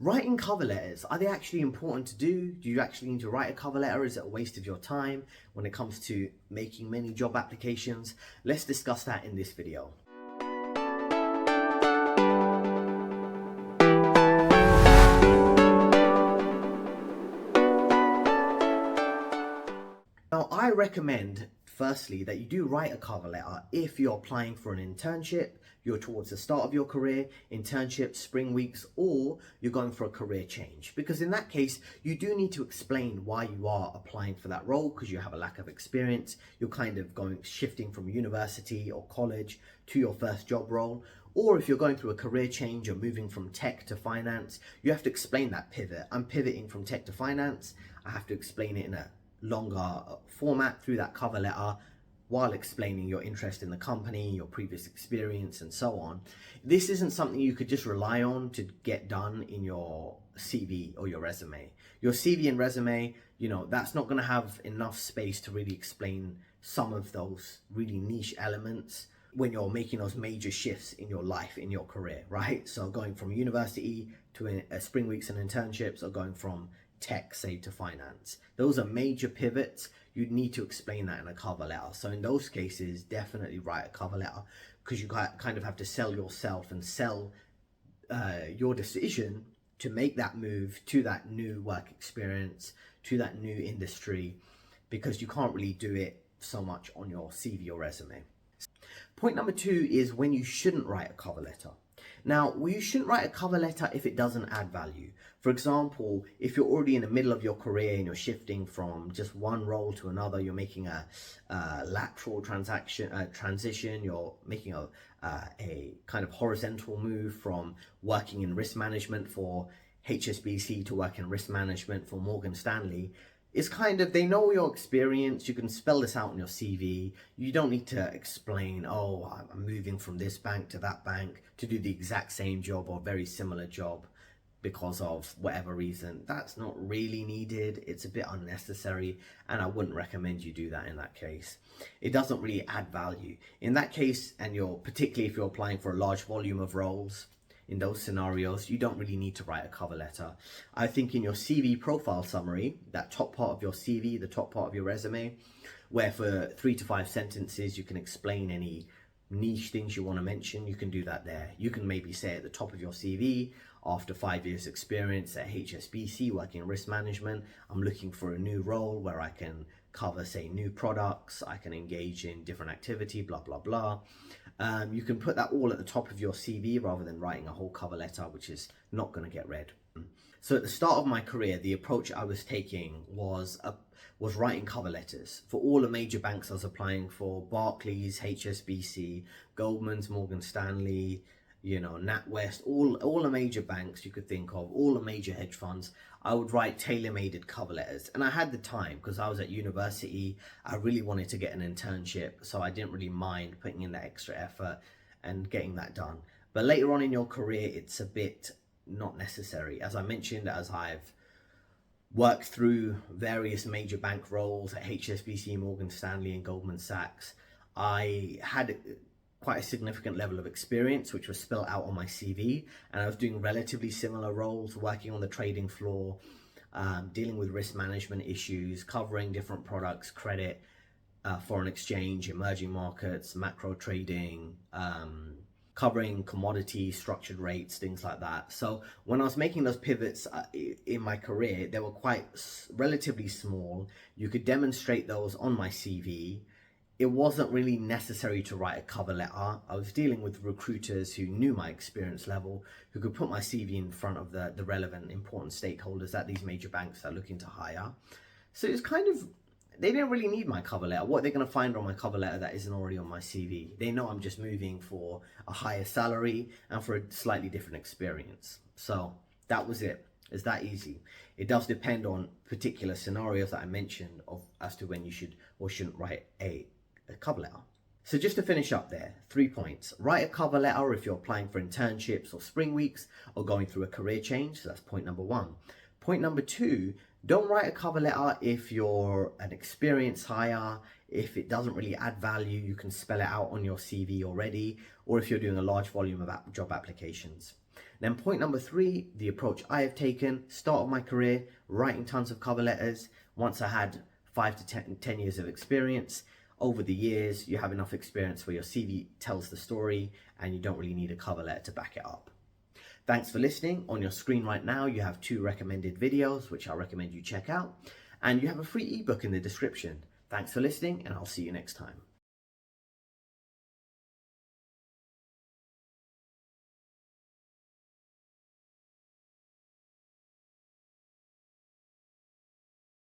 Writing cover letters, are they actually important to do? Do you actually need to write a cover letter? Is it a waste of your time when it comes to making many job applications? Let's discuss that in this video. Now, I recommend, firstly, that you do write a cover letter if you're applying for an internship, you're towards the start of your career, internships, spring weeks, or you're going for a career change. Because in that case, you do need to explain why you are applying for that role, because you have a lack of experience. You're kind of shifting from university or college to your first job role. Or if you're going through a career change, you're moving from tech to finance, you have to explain that pivot. I'm pivoting from tech to finance. I have to explain it in a longer format through that cover letter while explaining your interest in the company, your previous experience, and so on. This isn't something you could just rely on to get done in your CV or your resume. Your CV and resume, that's not going to have enough space to really explain some of those really niche elements when you're making those major shifts in your life, in your career, right? So going from university to spring weeks and internships, or going from tech, say, to finance. Those are major pivots. You'd need to explain that in a cover letter. So in those cases, definitely write a cover letter, because you kind of have to sell yourself and sell your decision to make that move to that new work experience, to that new industry, because you can't really do it so much on your CV or resume. Point number 2 is when you shouldn't write a cover letter. Now, you shouldn't write a cover letter if it doesn't add value. For example, if you're already in the middle of your career and you're shifting from just one role to another, you're making a lateral transition, you're making a kind of horizontal move from working in risk management for HSBC to work in risk management for Morgan Stanley. It's kind of, they know your experience, you can spell this out on your CV. You don't need to explain, oh, I'm moving from this bank to that bank to do the exact same job or very similar job because of whatever reason. That's not really needed. It's a bit unnecessary, and I wouldn't recommend you do that in that case. It doesn't really add value. In that case, and particularly if you're applying for a large volume of roles, in those scenarios, you don't really need to write a cover letter. I think in your CV profile summary, that top part of your CV, the top part of your resume, where for 3 to 5 sentences you can explain any niche things you want to mention, you can do that there. You can maybe say at the top of your CV, after 5 years experience at HSBC working in risk management, I'm looking for a new role where I can cover, say, new products, I can engage in different activity, blah, blah, blah. You can put that all at the top of your CV rather than writing a whole cover letter, which is not going to get read. So at the start of my career, the approach I was taking was writing cover letters for all the major banks I was applying for: Barclays, HSBC, Goldman's, Morgan Stanley, NatWest, all the major banks you could think of, all the major hedge funds. I would write tailor-made cover letters, and I had the time because I was at university. I really wanted to get an internship, so I didn't really mind putting in that extra effort and getting that done. But later on in your career, it's a bit not necessary. As I mentioned, as I've worked through various major bank roles at HSBC, Morgan Stanley, and Goldman Sachs, I had quite a significant level of experience, which was spelled out on my CV, and I was doing relatively similar roles, working on the trading floor, dealing with risk management issues, covering different products, credit, foreign exchange, emerging markets, macro trading, covering commodities, structured rates, things like that. So when I was making those pivots in my career, they were quite relatively small. You could demonstrate those on my CV. It wasn't really necessary to write a cover letter. I was dealing with recruiters who knew my experience level, who could put my CV in front of the relevant, important stakeholders at these major banks that are looking to hire. So it's kind of, they didn't really need my cover letter. What are they going to find on my cover letter that isn't already on my CV? They know I'm just moving for a higher salary and for a slightly different experience. So that was it. It's that easy. It does depend on particular scenarios that I mentioned as to when you should or shouldn't write a cover letter. So just to finish up there, 3 points. Write a cover letter if you're applying for internships or spring weeks or going through a career change. So that's point number 1. Point number 2, don't write a cover letter if you're an experienced hire, if it doesn't really add value, you can spell it out on your CV already, or if you're doing a large volume of job applications. Then point number 3, the approach I have taken, start of my career, writing tons of cover letters. Once I had 5 to 10 years of experience. Over the years, you have enough experience where your CV tells the story and you don't really need a cover letter to back it up. Thanks for listening. On your screen right now, you have 2 recommended videos, which I recommend you check out. And you have a free ebook in the description. Thanks for listening, and I'll see you next time.